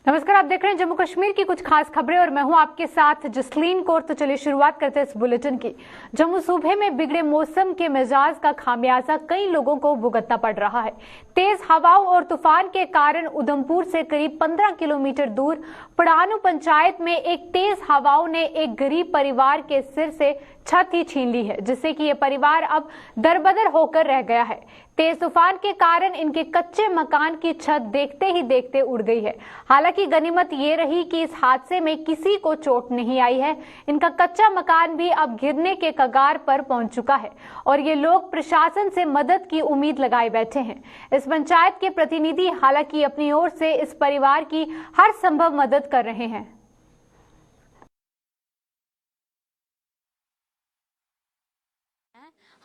नमस्कार, आप देख रहे हैं जम्मू कश्मीर की कुछ खास खबरें और मैं हूं आपके साथ जसलीन कौर। तो चलिए शुरुआत करते हैं इस बुलेटिन की। जम्मू सूबे में बिगड़े मौसम के मिजाज का खामियाजा कई लोगों को भुगतना पड़ रहा है। तेज हवाओं और तूफान के कारण उधमपुर से करीब 15 किलोमीटर दूर पड़ानू पंचायत में एक तेज हवाओं ने एक गरीब परिवार के सिर से छत ही छीन ली है, जिससे कि ये परिवार अब दरबदर होकर रह गया है। तेज तूफान के कारण इनके कच्चे मकान की छत देखते ही देखते उड़ गई है। हालांकि गनीमत ये रही कि इस हादसे में किसी को चोट नहीं आई है। इनका कच्चा मकान भी अब गिरने के कगार पर पहुंच चुका है और ये लोग प्रशासन से मदद की उम्मीद लगाए बैठे हैं। इस पंचायत के प्रतिनिधि हालांकि अपनी ओर से इस परिवार की हर संभव मदद कर रहे हैं।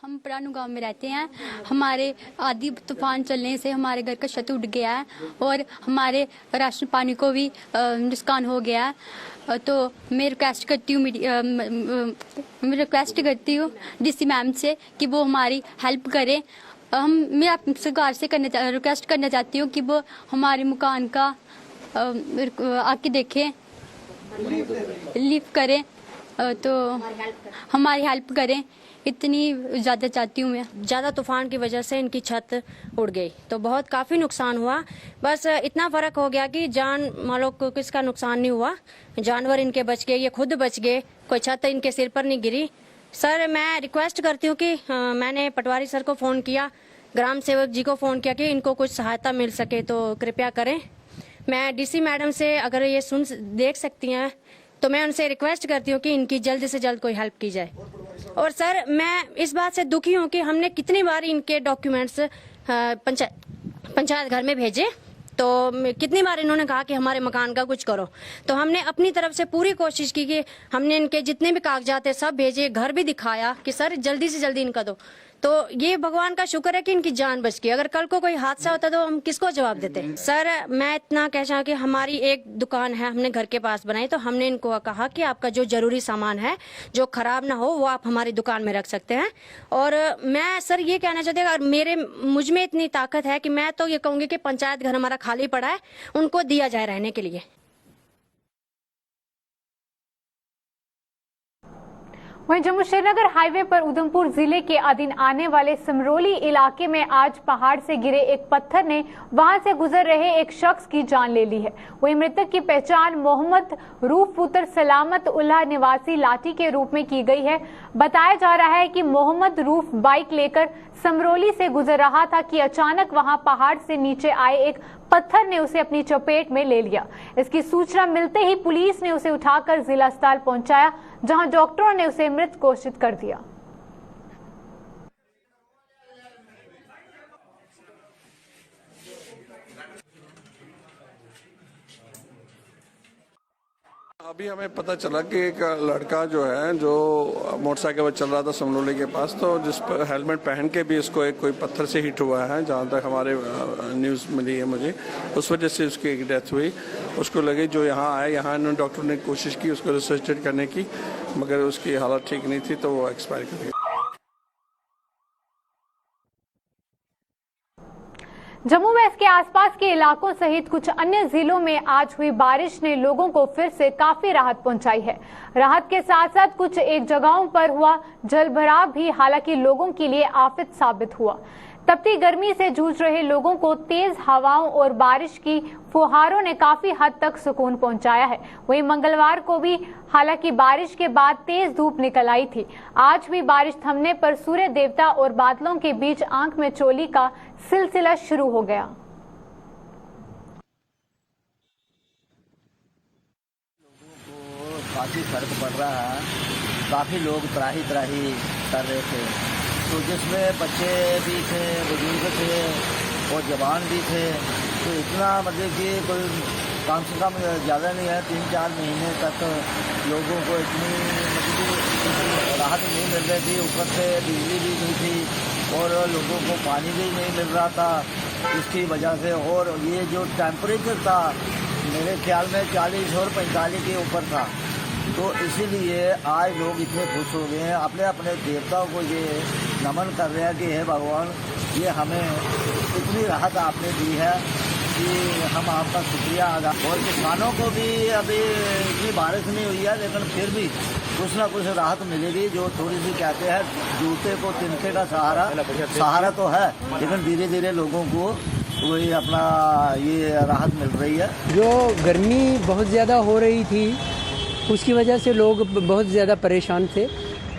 हम पड़ानू गांव में रहते हैं। हमारे आधी तूफान चलने से हमारे घर का छत उड़ गया है और हमारे राशन पानी को भी नुकसान हो गया है। तो मैं रिक्वेस्ट करती हूँ डीसी मैम से कि वो हमारी हेल्प करें। मैं सरकार से रिक्वेस्ट करना चाहती हूँ कि वो हमारे मकान का आके देखें, रिलीफ करें, तो हमारी हेल्प करें। इतनी ज़्यादा चाहती हूँ मैं। ज़्यादा तूफान की वजह से इनकी छत उड़ गई तो बहुत काफ़ी नुकसान हुआ। बस इतना फ़र्क हो गया कि जान मानो को किसका नुकसान नहीं हुआ, जानवर इनके बच गए, ये खुद बच गए, कोई छत इनके सिर पर नहीं गिरी। सर मैं रिक्वेस्ट करती हूँ कि मैंने पटवारी सर को फ़ोन किया, ग्राम सेवक जी को फ़ोन किया कि इनको कुछ सहायता मिल सके तो कृपया करें। मैं डीसी मैडम से अगर ये देख सकती हैं तो मैं उनसे रिक्वेस्ट करती हूँ कि इनकी जल्द से जल्द कोई हेल्प की जाए। और सर मैं इस बात से दुखी हूँ कि हमने कितनी बार इनके डॉक्यूमेंट्स पंचायत घर में भेजे, तो कितनी बार इन्होंने कहा कि हमारे मकान का कुछ करो। तो हमने अपनी तरफ से पूरी कोशिश की कि हमने इनके जितने भी कागजात है सब भेजे, घर भी दिखाया कि सर जल्दी से जल्दी इनका दो। तो ये भगवान का शुक्र है कि इनकी जान बच गई। अगर कल को कोई हादसा होता तो हम किसको जवाब देते। सर मैं इतना कह चाहूँ कि हमारी एक दुकान है हमने घर के पास बनाई, तो हमने इनको कहा कि आपका जो जरूरी सामान है जो खराब ना हो वो आप हमारी दुकान में रख सकते हैं। और मैं सर ये कहना चाहती हूँ अगर मुझ में इतनी ताकत है कि मैं तो ये कहूँगी कि पंचायत घर हमारा खाली पड़ा है, उनको दिया जाए रहने के लिए। वहीं जम्मू श्रीनगर हाईवे पर उधमपुर जिले के अधीन आने वाले समरोली इलाके में आज पहाड़ से गिरे एक पत्थर ने वहां से गुजर रहे एक शख्स की जान ले ली है। वहीं मृतक की पहचान मोहम्मद रूफ पुत्र सलामत उल्लाह निवासी लाठी के रूप में की गई है। बताया जा रहा है कि मोहम्मद रूफ बाइक लेकर समरोली से गुजर रहा था कि अचानक वहां पहाड़ से नीचे आए एक पत्थर ने उसे अपनी चपेट में ले लिया। इसकी सूचना मिलते ही पुलिस ने उसे उठाकर जिला अस्पताल पहुंचाया, जहां डॉक्टरों ने उसे मृत घोषित कर दिया। अभी हमें पता चला कि एक लड़का जो है जो मोटरसाइकिल पर चल रहा था समरोली के पास, तो जिस पर हेलमेट पहन के भी इसको एक कोई पत्थर से हिट हुआ है, जहाँ तक हमारे न्यूज़ मिली है मुझे। उस वजह से उसकी एक डेथ हुई। उसको लगे जो यहाँ आए, यहाँ इन्होंने डॉक्टर ने कोशिश की उसको रिसर्चेट करने की, मगर उसकी हालत ठीक नहीं थी तो वो एक्सपायर कर गई। जम्मू व इसके आसपास के इलाकों सहित कुछ अन्य जिलों में आज हुई बारिश ने लोगों को फिर से काफी राहत पहुंचाई है। राहत के साथ साथ कुछ एक जगहों पर हुआ जलभराव भी हालांकि लोगों के लिए आफत साबित हुआ। तपती गर्मी से जूझ रहे लोगों को तेज हवाओं और बारिश की फुहारों ने काफी हद तक सुकून पहुंचाया है। वहीं मंगलवार को भी हालांकि बारिश के बाद तेज धूप निकल आई थी। आज भी बारिश थमने पर सूर्य देवता और बादलों के बीच आंख में चोली का सिलसिला शुरू हो गया। लोगों को काफ़ी फर्क पड़ रहा है। काफ़ी लोग त्राही कर रहे थे, तो जिसमें बच्चे भी थे, बुजुर्ग थे और जवान भी थे। तो इतना मतलब कि कोई कम से कम ज़्यादा नहीं है, 3-4 महीने तक लोगों को इतनी मतलब राहत नहीं मिल रही थी। ऊपर से बिजली भी नहीं थी और लोगों को पानी भी नहीं मिल रहा था इसकी वजह से। और ये जो टेम्परेचर था मेरे ख्याल में 40 और 45 के ऊपर था। तो इसीलिए आज लोग इतने खुश हो गए हैं, अपने अपने देवताओं को ये नमन कर रहे हैं कि हे भगवान, ये हमें इतनी राहत आपने दी है जी हम आपका शुक्रिया अदा। और किसानों को भी अभी इतनी बारिश नहीं हुई है, लेकिन फिर भी कुछ ना कुछ राहत मिलेगी। जो थोड़ी सी कहते हैं जूते को तिनके का सहारा तो है, लेकिन धीरे धीरे लोगों को वही अपना ये राहत मिल रही है। जो गर्मी बहुत ज़्यादा हो रही थी उसकी वजह से लोग बहुत ज़्यादा परेशान थे,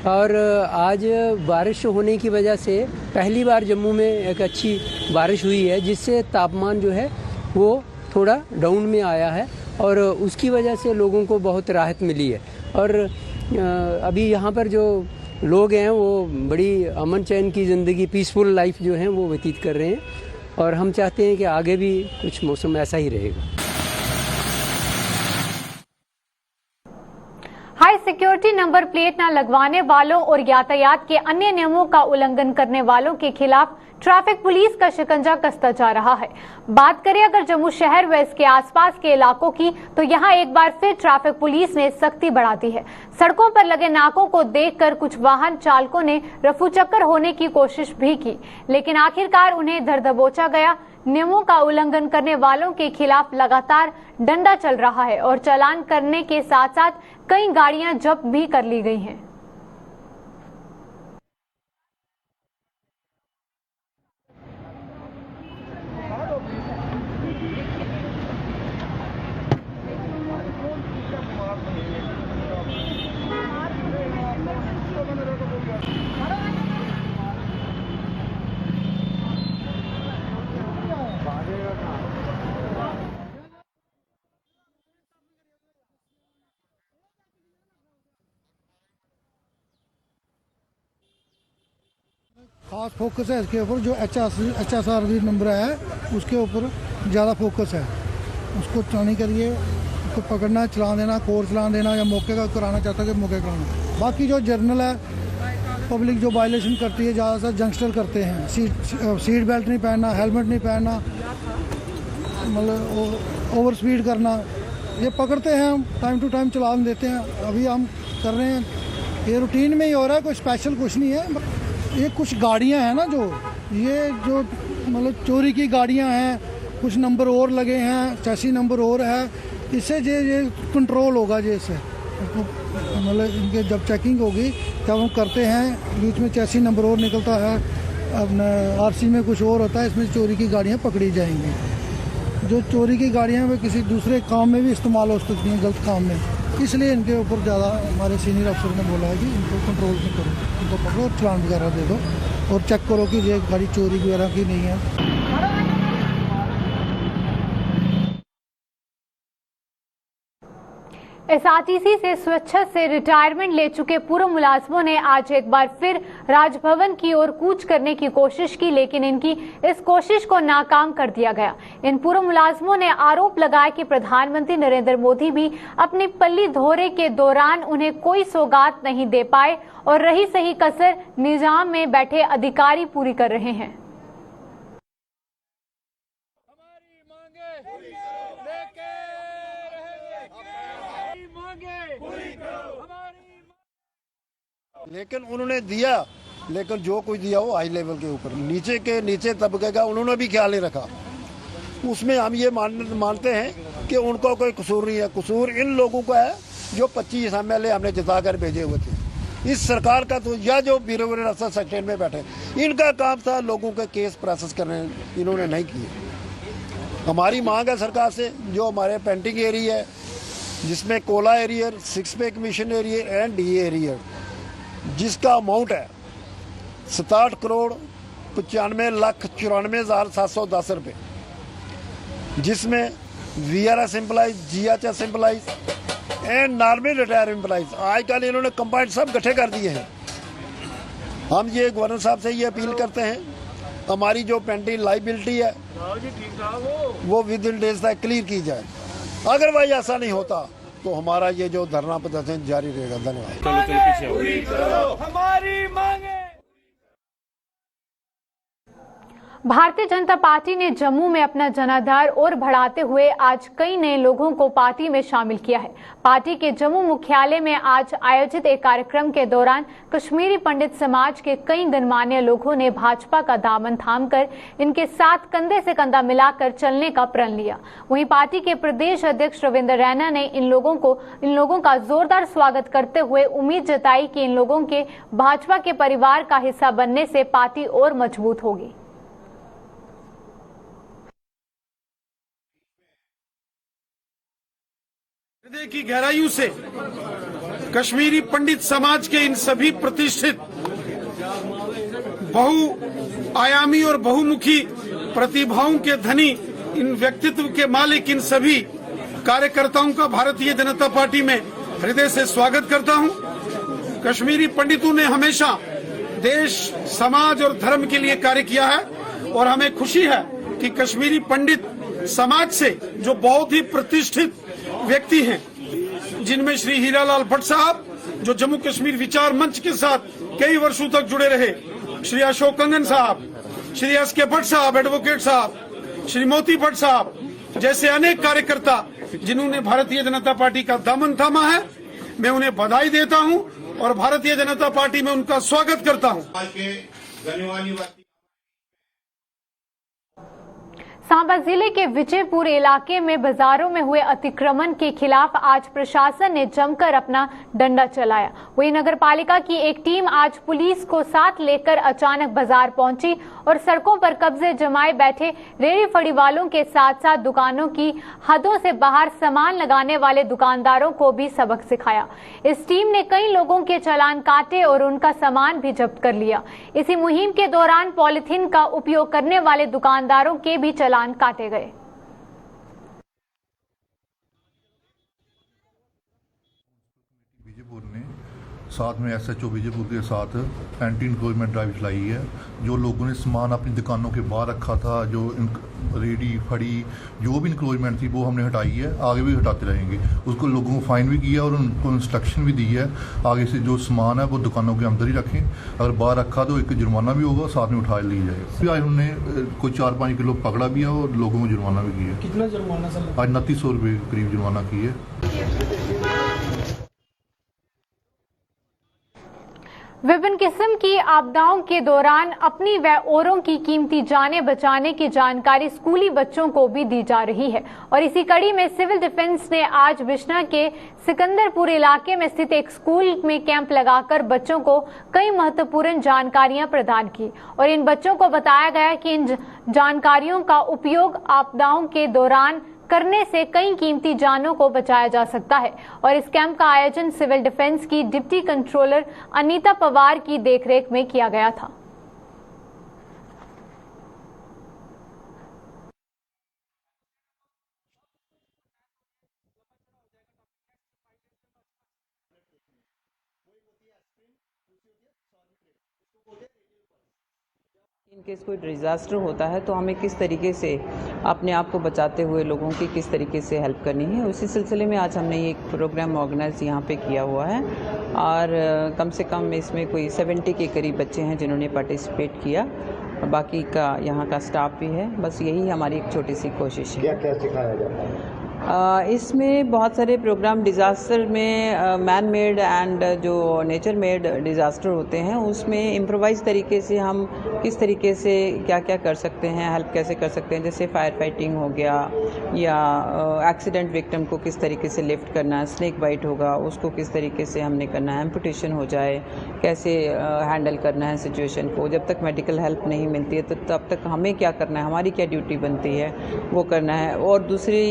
और आज बारिश होने की वजह से पहली बार जम्मू में एक अच्छी बारिश हुई है, जिससे तापमान जो है वो थोड़ा डाउन में आया है, और उसकी वजह से लोगों को बहुत राहत मिली है। और अभी यहाँ पर जो लोग हैं वो बड़ी अमन चैन की ज़िंदगी, पीसफुल लाइफ जो है वो व्यतीत कर रहे हैं, और हम चाहते हैं कि आगे भी कुछ मौसम ऐसा ही रहेगा। हाई सिक्योरिटी नंबर प्लेट न लगवाने वालों और यातायात के अन्य नियमों का उल्लंघन करने वालों के खिलाफ ट्रैफिक पुलिस का शिकंजा कसता जा रहा है। बात करें अगर जम्मू शहर व इसके आसपास के इलाकों की, तो यहां एक बार फिर ट्रैफिक पुलिस ने सख्ती बढ़ा दी है। सड़कों पर लगे नाकों को देखकर कुछ वाहन चालकों ने रफूचक्कर होने की कोशिश भी की, लेकिन आखिरकार उन्हें धर दबोचा गया। नियमों का उल्लंघन करने वालों के खिलाफ लगातार डंडा चल रहा है और चालान करने के साथ साथ कई गाड़ियां जब्त भी कर ली गई हैं। खास फोकस है इसके ऊपर। जो HSRV नंबर है उसके ऊपर ज़्यादा फोकस है। उसको नहीं करिए, उसको पकड़ना, चलान देना, कोर्स चलान देना, या मौके का कराना चाहता है कि मौके कराना। बाकी जो जर्नल है, पब्लिक जो वायलेशन करती है ज़्यादातर यंगस्टर करते हैं। सीट बेल्ट नहीं पहनना, हेलमेट नहीं पहनना, मतलब ओवर स्पीड करना, ये पकड़ते हैं हम, टाइम टू टाइम चलान देते हैं। अभी हम कर रहे हैं, ये रूटीन में ही हो रहा है, कोई स्पेशल कुछ नहीं है। ये कुछ गाड़ियां हैं ना, ये जो मतलब चोरी की गाड़ियां हैं, कुछ नंबर और लगे हैं, चैसी नंबर और है, इससे ये कंट्रोल होगा। जैसे मतलब इनके जब चेकिंग होगी तब हम करते हैं, बीच में चैसी नंबर और निकलता है, अपना RC में कुछ और होता है, इसमें चोरी की गाड़ियाँ पकड़ी जाएंगी। जो चोरी की गाड़ियाँ वे किसी दूसरे काम में भी इस्तेमाल हो सकती हैं, गलत काम में, इसलिए इनके ऊपर ज़्यादा हमारे सीनियर अफसर ने बोला है कि इनको कंट्रोल में करो, इनको पकड़ो और चालान वगैरह दे दो और चेक करो कि ये गाड़ी चोरी वगैरह की नहीं है। SRTC से स्वेच्छा से रिटायरमेंट ले चुके पूर्व मुलाजमों ने आज एक बार फिर राजभवन की ओर कूच करने की कोशिश की, लेकिन इनकी इस कोशिश को नाकाम कर दिया गया। इन पूर्व मुलाजमों ने आरोप लगाया कि प्रधानमंत्री नरेंद्र मोदी भी अपनी पल्ली दौरे के दौरान उन्हें कोई सौगात नहीं दे पाए और रही सही कसर निजाम में बैठे अधिकारी पूरी कर रहे हैं। लेकिन उन्होंने दिया, लेकिन जो कुछ दिया वो हाई लेवल के ऊपर, नीचे तबके का उन्होंने भी ख्याल नहीं रखा। उसमें हम ये मानते हैं कि उनका कोई कसूर नहीं है। कसूर इन लोगों का है जो 25 MLA हमने जिता कर भेजे हुए थे इस सरकार का। तो या जो ब्यूरो सेक्शन में बैठे, इनका काम था लोगों के केस प्रोसेस करने, इन्होंने नहीं किए। हमारी मांग है सरकार से, जो हमारे पेंटिंग एरिया है जिसमें कोला एरियर, 6 पे commission arrear and DA arrear, जिसका अमाउंट है 67 करोड़ 95,94,710 रुपये, जिसमें VRS employees, GHS employees and normal retire employees आजकल इन्होंने कंबाइंड सब इकट्ठे कर दिए हैं। हम ये गवर्नर साहब से ये अपील करते हैं, हमारी जो पेंडिंग लाइबिलिटी है वो विद इन डेज तक क्लियर की जाए। अगर वही ऐसा नहीं होता तो हमारा ये जो धरना प्रदर्शन जारी रहेगा। धन्यवाद। हमारी मांगे। भारतीय जनता पार्टी ने जम्मू में अपना जनाधार और बढ़ाते हुए आज कई नए लोगों को पार्टी में शामिल किया है। पार्टी के जम्मू मुख्यालय में आज आयोजित एक कार्यक्रम के दौरान कश्मीरी पंडित समाज के कई गणमान्य लोगों ने भाजपा का दामन थामकर इनके साथ कंधे से कंधा मिलाकर चलने का प्रण लिया। वहीं पार्टी के प्रदेश अध्यक्ष रविंद्र रैना ने इन लोगों का जोरदार स्वागत करते हुए उम्मीद जताई कि इन लोगों के भाजपा के परिवार का हिस्सा बनने से पार्टी और मजबूत होगी। हृदय की गहराइयों से कश्मीरी पंडित समाज के इन सभी प्रतिष्ठित बहुआयामी और बहुमुखी प्रतिभाओं के धनी इन व्यक्तित्व के मालिक इन सभी कार्यकर्ताओं का भारतीय जनता पार्टी में हृदय से स्वागत करता हूं। कश्मीरी पंडितों ने हमेशा देश, समाज और धर्म के लिए कार्य किया है और हमें खुशी है कि कश्मीरी पंडित समाज से जो बहुत ही प्रतिष्ठित व्यक्ति हैं, जिनमें श्री हीरालाल भट्ट साहब जो जम्मू कश्मीर विचार मंच के साथ कई वर्षों तक जुड़े रहे, श्री अशोक कंगन साहब, श्री एस.के. भट्ट साहब एडवोकेट साहब, श्री मोती भट्ट साहब जैसे अनेक कार्यकर्ता जिन्होंने भारतीय जनता पार्टी का दामन थामा है, मैं उन्हें बधाई देता हूं और भारतीय जनता पार्टी में उनका स्वागत करता हूं। सांबा जिले के विजयपुर इलाके में बाजारों में हुए अतिक्रमण के खिलाफ आज प्रशासन ने जमकर अपना डंडा चलाया। वहीं नगर पालिका की एक टीम आज पुलिस को साथ लेकर अचानक बाजार पहुंची और सड़कों पर कब्जे जमाए बैठे रेहड़ी फड़ी वालों के साथ साथ दुकानों की हदों से बाहर सामान लगाने वाले दुकानदारों को भी सबक सिखाया। इस टीम ने कई लोगों के चालान काटे और उनका सामान भी जब्त कर लिया। इसी मुहिम के दौरान पॉलिथीन का उपयोग करने वाले दुकानदारों के भी चालान काटे गए। विजयपुर ने साथ में एसएचओ विजयपुर के साथ एंटी इंक्रोचमेंट ड्राइव चलाई है। जो लोगों ने सामान अपनी दुकानों के बाहर रखा था, जो रेडी फड़ी जो भी इंक्रोचमेंट थी वो हमने हटाई है, आगे भी हटाते रहेंगे। उसको लोगों को फाइन भी किया और उनको इंस्ट्रक्शन भी दी है आगे से जो सामान है वो दुकानों के अंदर ही रखें, अगर बाहर रखा तो एक जुर्माना भी होगा, साथ में उठा ली जाएगा। आज हमने कोई 4-5 किलो पकड़ा भी है और लोगों को जुर्माना भी किया। कितना जुर्माना सर? आज 2900 रुपये करीब जुर्माना की है। विभिन्न किस्म की आपदाओं के दौरान अपनी व औरों की कीमती जानें बचाने की जानकारी स्कूली बच्चों को भी दी जा रही है और इसी कड़ी में सिविल डिफेंस ने आज बिश्ना के सिकंदरपुर इलाके में स्थित एक स्कूल में कैंप लगाकर बच्चों को कई महत्वपूर्ण जानकारियां प्रदान की और इन बच्चों को बताया गया कि इन जानकारियों का उपयोग आपदाओं के दौरान करने से कई कीमती जानों को बचाया जा सकता है। और इस कैंप का आयोजन सिविल डिफेंस की डिप्टी कंट्रोलर अनीता पवार की देखरेख में किया गया था। इन केस कोई डिज़ास्टर होता है तो हमें किस तरीके से अपने आप को बचाते हुए लोगों की किस तरीके से हेल्प करनी है, उसी सिलसिले में आज हमने एक प्रोग्राम ऑर्गेनाइज यहाँ पे किया हुआ है और कम से कम इसमें कोई 70 के करीब बच्चे हैं जिन्होंने पार्टिसिपेट किया, बाकी का यहाँ का स्टाफ भी है। बस यही हमारी एक छोटी सी कोशिश है। क्या क्या सिखाया जाता है? इसमें बहुत सारे प्रोग्राम डिज़ास्टर में मैन मेड एंड जो नेचर मेड डिज़ास्टर होते हैं उसमें इम्प्रोवाइज तरीके से हम किस तरीके से क्या क्या कर सकते हैं, हेल्प कैसे कर सकते हैं, जैसे फायर फाइटिंग हो गया या एक्सीडेंट विक्टिम को किस तरीके से लिफ्ट करना है, स्नेक बाइट होगा उसको किस तरीके से हमने करना है, एम्पुटेशन हो जाए कैसे हैंडल करना है सिचुएशन को, जब तक मेडिकल हेल्प नहीं मिलती है तो तब तक हमें क्या करना है, हमारी क्या ड्यूटी बनती है वो करना है। और दूसरी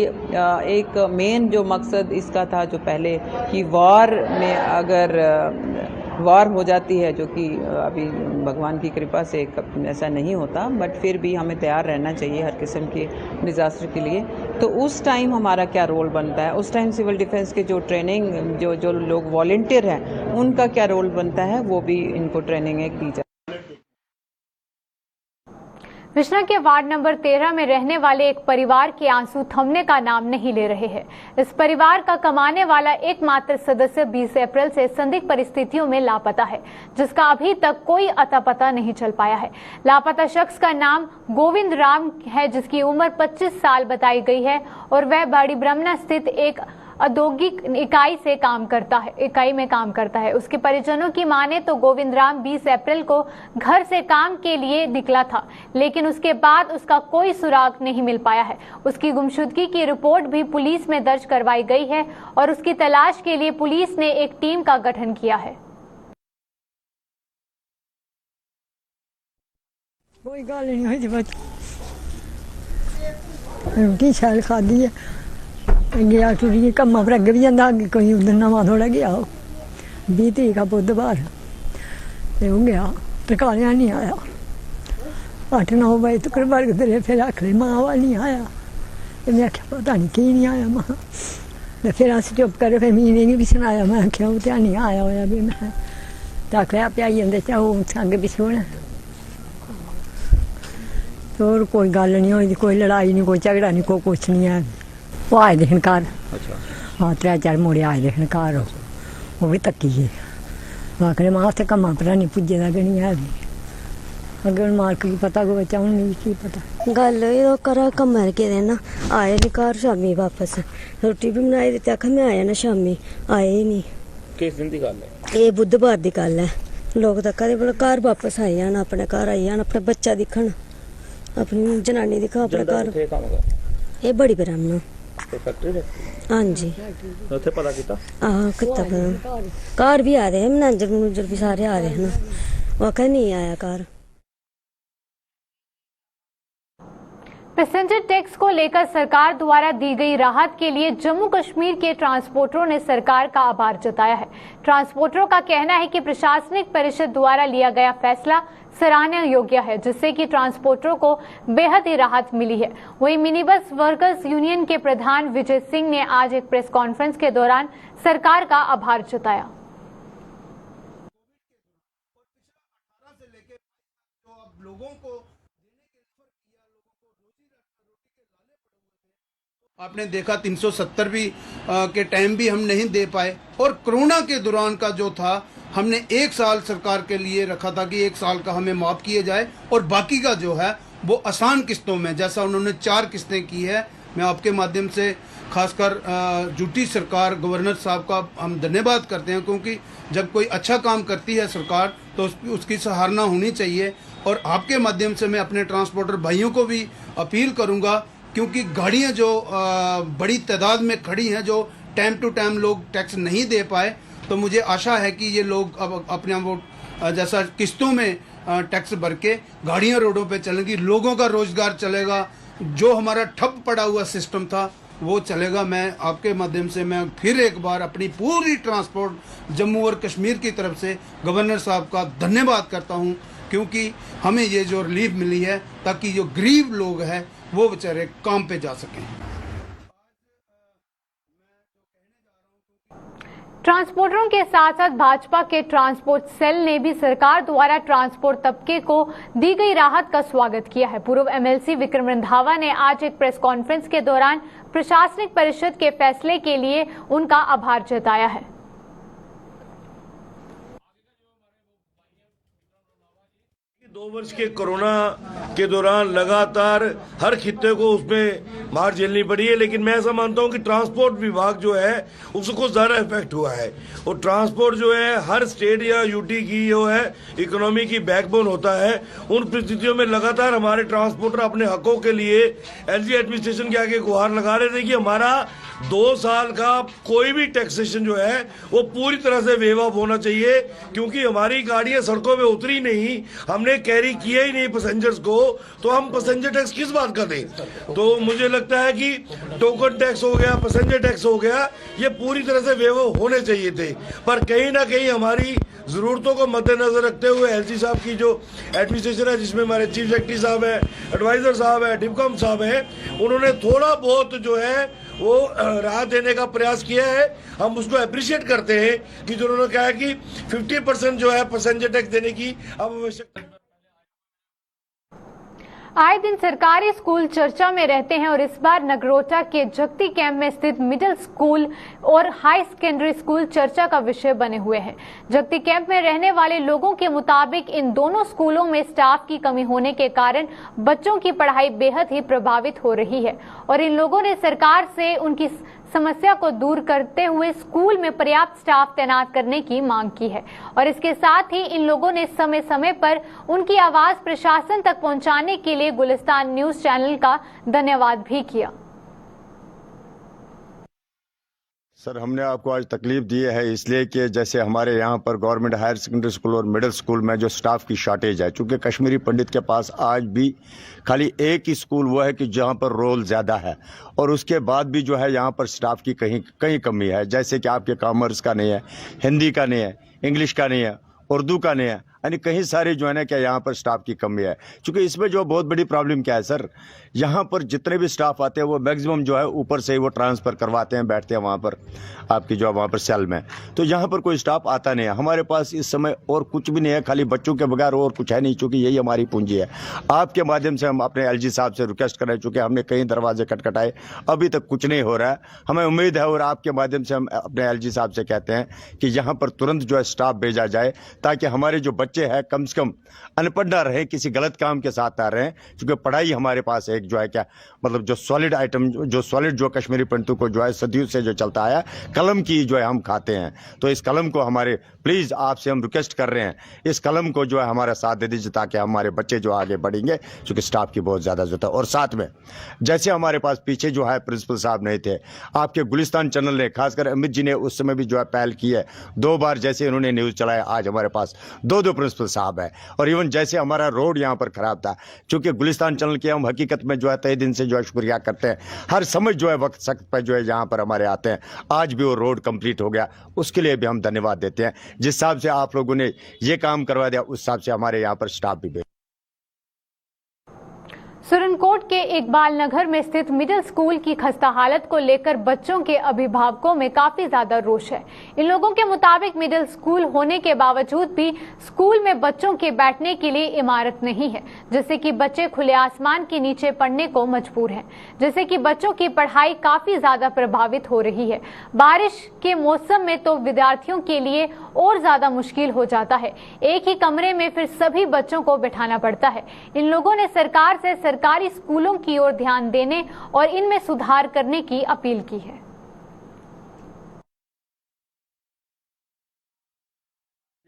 एक मेन जो मकसद इसका था जो पहले कि वॉर में अगर वॉर हो जाती है, जो कि अभी भगवान की कृपा से ऐसा नहीं होता, बट फिर भी हमें तैयार रहना चाहिए हर किस्म के डिज़ास्टर के लिए। तो उस टाइम हमारा क्या रोल बनता है, उस टाइम सिविल डिफेंस के जो ट्रेनिंग जो लोग वॉलंटियर हैं उनका क्या रोल बनता है वो भी इनको ट्रेनिंग दी जाए। विश्ना के वार्ड नंबर 13 में रहने वाले एक परिवार के आंसू थमने का नाम नहीं ले रहे हैं। इस परिवार का कमाने वाला एकमात्र सदस्य 20 अप्रैल से संदिग्ध परिस्थितियों में लापता है, जिसका अभी तक कोई अता पता नहीं चल पाया है। लापता शख्स का नाम गोविंद राम है, जिसकी उम्र 25 साल बताई गई है और वह बड़ी ब्रह्मना स्थित एक औद्योगिक इकाई में काम करता है। उसके परिजनों की माने तो गोविंद राम 20 अप्रैल को घर से काम के लिए निकला था, लेकिन उसके बाद उसका कोई सुराग नहीं मिल पाया है। उसकी गुमशुदगी की रिपोर्ट भी पुलिस में दर्ज करवाई गई है और उसकी तलाश के लिए पुलिस ने एक टीम का गठन किया है। कोई गल नहीं हुई रोटी शैल खाधी है, गया टुरी कम्मा पर अगे भी जाता, अगे कोई उधर नवा थोड़ा गया 20 तरीक का बुधवार ते वो गया टकाने नहीं आया। 8-9 बजे तक बरगते रहे, फिर आखिर माँ वाल नहीं आया। मैं आख्या पता नहीं की नहीं आया मां, फिर अस चुप करे, फिर मीने ने भी सुनाया। मैं आख्या वो तो नहीं आया होया भी, मैं तो आखिर आप आई जाते चाहो अगे पिछे होना। तो और कोई गल नहीं हुई, कोई लड़ाई नहीं, कोई झगड़ा नहीं, कोई कुछ नहीं है। वो आए दे घर, हाँ 3-4 मुड़े आए दे घर, वो भी तक्की है। आखिर मां उत्थे कम्मा पर नहीं पुज्जे दा नहीं है, अगर मालक की पता को बचा नहीं की पता। गल करा कम्मा के ना आए नहीं घर, शामी वापस रोटी भी बनाई दी, आखा मैं आया ना शामी, आए ही नहीं। किस दिन की गल है? ये बुधवार की गल है। लोग तो कदे बोले घर वापस आई जान, अपने घर आई जान, अपने बच्चा दिखन, अपनी जनानी दिखा अपने घर। ये बड़ी ब्राह्मण हाँ जी, पता किता? घर भी आ रहे हैं, मैनेजर भी सारे आ रहे हैं ना, वो कह नहीं आया घर। पैसेंजर टैक्स को लेकर सरकार द्वारा दी गई राहत के लिए जम्मू कश्मीर के ट्रांसपोर्टरों ने सरकार का आभार जताया है। ट्रांसपोर्टरों का कहना है कि प्रशासनिक परिषद द्वारा लिया गया फैसला सराहनीय योग्य है, जिससे कि ट्रांसपोर्टरों को बेहद ही राहत मिली है। वहीं मिनी बस वर्कर्स यूनियन के प्रधान विजय सिंह ने आज एक प्रेस कॉन्फ्रेंस के दौरान सरकार का आभार जताया। आपने देखा 370 भी के टाइम भी हम नहीं दे पाए, और कोरोना के दौरान का जो था हमने 1 साल सरकार के लिए रखा था कि 1 साल का हमें माफ किए जाए, और बाकी का जो है वो आसान किस्तों में, जैसा उन्होंने 4 किस्तें की है। मैं आपके माध्यम से खासकर यूटी सरकार गवर्नर साहब का हम धन्यवाद करते हैं, क्योंकि जब कोई अच्छा काम करती है सरकार तो उसकी सराहना होनी चाहिए। और आपके माध्यम से मैं अपने ट्रांसपोर्टर भाइयों को भी अपील करूँगा, क्योंकि गाड़ियाँ जो बड़ी तादाद में खड़ी हैं, जो टाइम टू टाइम लोग टैक्स नहीं दे पाए, तो मुझे आशा है कि ये लोग अब अपने वो जैसा किस्तों में टैक्स भर के गाड़ियाँ रोडों पे चलेंगी, लोगों का रोजगार चलेगा, जो हमारा ठप पड़ा हुआ सिस्टम था वो चलेगा। मैं आपके माध्यम से मैं फिर एक बार अपनी पूरी ट्रांसपोर्ट जम्मू और कश्मीर की तरफ से गवर्नर साहब का धन्यवाद करता हूँ, क्योंकि हमें ये जो रिलीफ मिली है, ताकि जो गरीब लोग हैं वो बेचारे काम पे जा सकें। ट्रांसपोर्टरों के साथ साथ भाजपा के ट्रांसपोर्ट सेल ने भी सरकार द्वारा ट्रांसपोर्ट तबके को दी गई राहत का स्वागत किया है। पूर्व एमएलसी विक्रम रंधावा ने आज एक प्रेस कॉन्फ्रेंस के दौरान प्रशासनिक परिषद के फैसले के लिए उनका आभार जताया है। 2 वर्ष के कोरोना के दौरान लगातार हर खित्ते को उसमें मार झेलनी पड़ी है, लेकिन मैं ऐसा मानता हूं कि ट्रांसपोर्ट विभाग जो है उसको ज़्यादा इफेक्ट हुआ है। और ट्रांसपोर्ट जो है हर स्टेट या यूटी की जो है इकोनॉमी की बैकबोन होता है। उन परिस्थितियों में लगातार हमारे ट्रांसपोर्टर अपने हकों के लिए एलजी एडमिनिस्ट्रेशन के आगे गुहार लगा रहे थे कि हमारा 2 साल का कोई भी टैक्सेशन जो है वो पूरी तरह से वेव ऑफ होना चाहिए, क्योंकि हमारी गाड़ियां सड़कों पे उतरी नहीं, हमने कैरी किया ही नहीं पैसेंजर्स को, तो हम पैसेंजर टैक्स किस बात का दें। तो मुझे लगता है कि टोकन टैक्स हो गया, पैसेंजर टैक्स हो गया, ये पूरी तरह से वेव ऑफ होने चाहिए थे। पर कहीं ना कहीं हमारी ज़रूरतों को मद्देनजर रखते हुए एलजी साहब की जो एडमिनिस्ट्रेशन है, जिसमें हमारे चीफ सेक्रेटरी साहब है, एडवाइजर साहब है, डिपकम साहब है, उन्होंने थोड़ा बहुत जो है वो राहत देने का प्रयास किया है। हम उसको अप्रिशिएट करते हैं कि जो उन्होंने कहा है कि 50% जो है पैसेंजर टैक्स देने की अब आवश्यकता। आए दिन सरकारी स्कूल चर्चा में रहते हैं और इस बार नगरोटा के जगती कैंप में स्थित मिडिल स्कूल और हाई सेकेंडरी स्कूल चर्चा का विषय बने हुए हैं। जगती कैंप में रहने वाले लोगों के मुताबिक इन दोनों स्कूलों में स्टाफ की कमी होने के कारण बच्चों की पढ़ाई बेहद ही प्रभावित हो रही है और इन लोगों ने सरकार से उनकी समस्या को दूर करते हुए स्कूल में पर्याप्त स्टाफ तैनात करने की मांग की है और इसके साथ ही इन लोगों ने समय समय पर उनकी आवाज प्रशासन तक पहुंचाने के लिए गुलिस्तान न्यूज चैनल का धन्यवाद भी किया। सर, हमने आपको आज तकलीफ दी है इसलिए कि जैसे हमारे यहाँ पर गवर्नमेंट हायर सेकेंडरी स्कूल और मिडिल स्कूल में जो स्टाफ की शॉर्टेज है, चूँकि कश्मीरी पंडित के पास आज भी खाली एक ही स्कूल वो है कि जहाँ पर रोल ज़्यादा है और उसके बाद भी जो है यहाँ पर स्टाफ की कहीं कमी है। जैसे कि आपके कॉमर्स का नहीं है, हिंदी का नहीं है, इंग्लिश का नहीं है, उर्दू का नहीं है, यानी कहीं सारे जो है ना क्या यहाँ पर स्टाफ की कमी है। क्योंकि इसमें जो बहुत बड़ी प्रॉब्लम क्या है सर, यहाँ पर जितने भी स्टाफ आते हैं वो मैक्सिमम जो है ऊपर से ही वो ट्रांसफ़र करवाते हैं, बैठते हैं वहाँ पर आपकी जो वहाँ पर सेल में, तो यहाँ पर कोई स्टाफ आता नहीं है। हमारे पास इस समय और कुछ भी नहीं है, खाली बच्चों के बगैर और कुछ है नहीं, चूँकि यही हमारी पूंजी है। आपके माध्यम से हम अपने LG साहब से रिक्वेस्ट कर रहे हैं, चूँकि हमने कई दरवाजे खटखटाए, अभी तक कुछ नहीं हो रहा है। हमें उम्मीद है और आपके माध्यम से हम अपने LG साहब से कहते हैं कि यहाँ पर तुरंत जो है स्टाफ भेजा जाए ताकि हमारे जो बच्चे हैं कम से कम अनपढ़ ना रहे, किसी गलत काम के साथ ना रहें। क्योंकि पढ़ाई हमारे पास एक जो है क्या मतलब जो सॉलिड आइटम, जो सॉलिड जो कश्मीरी पंडितों को जो है सदियों से जो चलता आया, कलम की जो है हम खाते हैं। तो इस कलम को हमारे प्लीज़ आपसे हम रिक्वेस्ट कर रहे हैं, इस कलम को जो है हमारा साथ दे दीजिए ताकि हमारे बच्चे जो आगे बढ़ेंगे, क्योंकि स्टाफ की बहुत ज़्यादा ज़रूरत है। और साथ में जैसे हमारे पास पीछे जो है प्रिंसिपल साहब नहीं थे, आपके गुलिस्तान चैनल ने खासकर अमित जी ने उस समय भी जो है पहल की है, 2 बार जैसे इन्होंने न्यूज़ चलाया, आज हमारे पास 2 प्रिंसिपल साहब है। और इवन जैसे हमारा रोड यहाँ पर खराब था, चूँकि गुलिस्तान चैनल के हम हकीकत में जो है तहे दिन से जो है शुक्रिया करते हैं, हर समय जो है वक्त सख्त पर जो है यहाँ पर हमारे आते हैं। आज भी वो रोड कंप्लीट हो गया, उसके लिए भी हम धन्यवाद देते हैं। जिस हिसाब से आप लोगों ने ये काम करवा दिया, उस हिसाब से हमारे यहाँ पर स्टाफ भी सुरनकोट के इकबाल नगर में स्थित मिडिल स्कूल की खस्ता हालत को लेकर बच्चों के अभिभावकों में काफी ज्यादा रोष है। इन लोगों के मुताबिक मिडिल स्कूल होने के बावजूद भी स्कूल में बच्चों के बैठने के लिए इमारत नहीं है, जिससे कि बच्चे खुले आसमान के नीचे पढ़ने को मजबूर हैं, जिससे कि बच्चों की पढ़ाई काफी ज्यादा प्रभावित हो रही है। बारिश के मौसम में तो विद्यार्थियों के लिए और ज्यादा मुश्किल हो जाता है, एक ही कमरे में फिर सभी बच्चों को बिठाना पड़ता है। इन लोगों ने सरकार से सरकारी स्कूलों की ओर ध्यान देने और इनमें सुधार करने की अपील की है।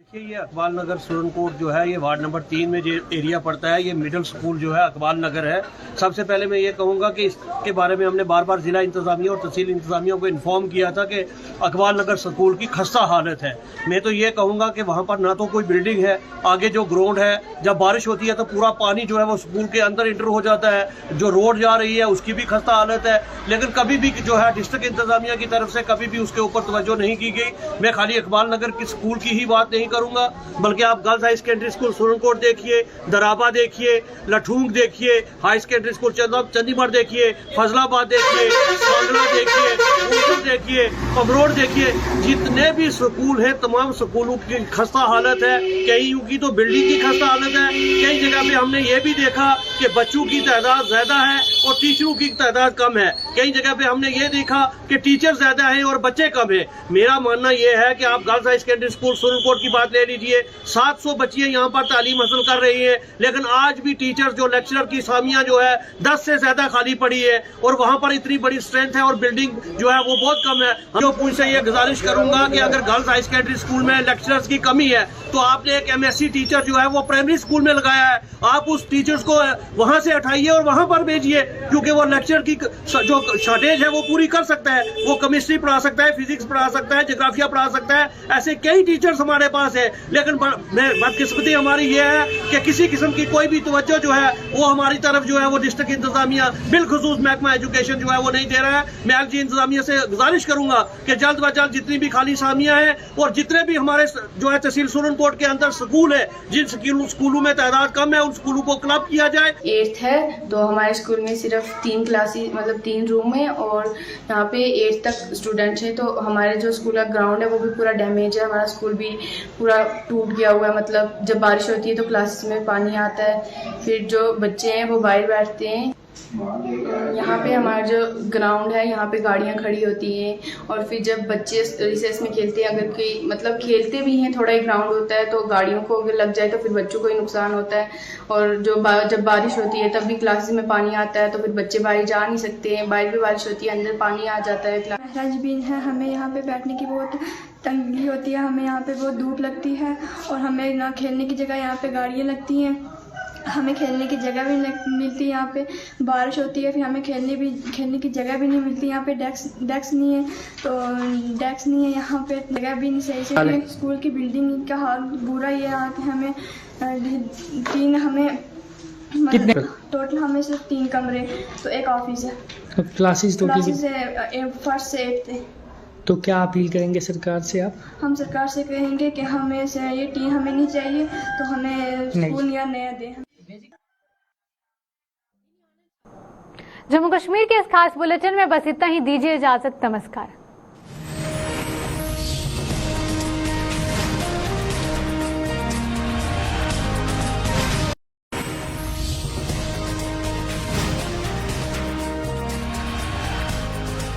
देखिए, ये अकबाल नगर सुरनकोट जो है, ये वार्ड नंबर 3 में जो एरिया पड़ता है, ये मिडिल स्कूल जो है अकबाल नगर है। सबसे पहले मैं ये कहूँगा कि इसके बारे में हमने बार बार जिला इंतजामिया और तहसील इंतजामिया को इन्फॉर्म किया था कि अकबाल नगर स्कूल की खस्ता हालत है। मैं तो ये कहूँगा कि वहाँ पर ना तो कोई बिल्डिंग है, आगे जो ग्राउंड है, जब बारिश होती है तो पूरा पानी जो है वो स्कूल के अंदर इंटर हो जाता है। जो रोड जा रही है उसकी भी खस्ता हालत है, लेकिन कभी भी जो है डिस्ट्रिक्ट इंतजामिया की तरफ से कभी भी उसके ऊपर तवज्जो नहीं की गई। मैं खाली अकबाल नगर की स्कूल की ही बात नहीं करूंगा, बल्कि आप girls high secondary school Surankot देखिए, दराबा देखिए, लठूंग देखिए, हाई सेकेंडरी स्कूल चंडीगढ़ देखिए, फजलाबाद देखिए, सांगला देखिए, पमरोड देखिए, जितने भी स्कूल हैं तमाम स्कूलों की खस्ता हालत है। कई की तो बिल्डिंग की खस्ता हालत है, कई जगह पे हमने ये भी देखा कि बच्चों की तादाद ज्यादा है और टीचरों की तादाद कम है। कई जगह पे हमने ये देखा कि टीचर ज्यादा है और बच्चे कम है। मेरा मानना यह है कि आप girls high secondary school Surankot की बात ले लीजिए, 700 बच्चियां यहाँ पर तालीम हासिल कर रही हैं, लेकिन आज भी टीचर जो लेक्चरर की सामियां जो है 10 से ज्यादा खाली पड़ी है और वहाँ पर इतनी बड़ी स्ट्रेंथ है और बिल्डिंग जो है वो बहुत कम है। जो पूछ से ये गुजारिश करूंगा कि अगर गर्ल्स हाई सेकेंडरी स्कूल में लेक्चरर्स की कमी है तो आपने एक MSc टीचर जो है वो प्राइमरी स्कूल में लगाया है, आप उस टीचर्स को वहां से हटाइए और वहां पर भेजिए, क्योंकि वो लेक्चर की जो शॉर्टेज है वो पूरी कर सकता है। वो केमिस्ट्री पढ़ा सकता है, फिजिक्स पढ़ा सकता है, ज्योग्राफिया पढ़ा सकता है, ऐसे कई टीचर्स हमारे पास है। लेकिन बदकिस्मती हमारी ये है कि किसी किस्म की कोई भी तवज्जो जो है वो हमारी तरफ जो है वो डिस्ट्रिक्ट इंतजामिया बिलखुसूस महकमा एजुकेशन जो है वो नहीं दे रहा है। मैं LG इंतजामिया से गुजारिश करूंगा कि जल्द व जल्द जितनी भी खाली सामियां हैं और जितने भी हमारे जो है तहसील सुरनकोट के अंदर स्कूल है, जिन स्कूलों में तादाद कम है उन स्कूलों को क्लब किया जाए। 8th है तो हमारे स्कूल में सिर्फ 3 क्लासेस मतलब 3 रूम है और यहाँ पे 8th तक स्टूडेंट्स है। तो हमारे जो स्कूल का ग्राउंड है वो भी पूरा डैमेज है, हमारा स्कूल भी पूरा पूरा टूट गया हुआ है। मतलब जब बारिश होती है तो क्लासेस में पानी आता है, फिर जो बच्चे हैं वो बाहर बैठते हैं। यहाँ पे हमारा जो ग्राउंड है यहाँ पे गाड़ियाँ खड़ी होती हैं, और फिर जब बच्चे रिसेस में खेलते हैं, अगर कोई मतलब खेलते भी हैं, थोड़ा ही ग्राउंड होता है, तो गाड़ियों को अगर लग जाए तो फिर बच्चों को ही नुकसान होता है। और जब बारिश होती है तब भी क्लासेस में पानी आता है, तो फिर बच्चे बाहर जा नहीं सकते हैं। बाहर भी बारिश होती है, अंदर पानी आ जाता है। महराजबीन है, हमें यहाँ पे बैठने की बहुत तंगी होती है, हमें यहाँ पे बहुत धूप लगती है, और हमें ना खेलने की जगह यहाँ पे गाड़ियाँ लगती हैं, हमें खेलने की जगह भी मिलती है। यहाँ पे बारिश होती है, फिर हमें खेलने की जगह भी नहीं मिलती। यहाँ पे डेस्क नहीं है, तो डेस्क नहीं है यहाँ पे, जगह भी नहीं सही से। स्कूल की बिल्डिंग का हाल बुरा ही है। यहाँ पे हमें टोटल हमें सिर्फ 3 कमरे, तो एक ऑफिस है। क्लासेस फर्स्ट से 8 थे। तो क्या अपील करेंगे सरकार से आप? हम सरकार से कहेंगे कि हमें से ये टीम हमें नहीं चाहिए, तो हमें स्कूल या नया दें। जम्मू कश्मीर के इस खास बुलेटिन में बस इतना ही। दीजिए इजाजत, नमस्कार।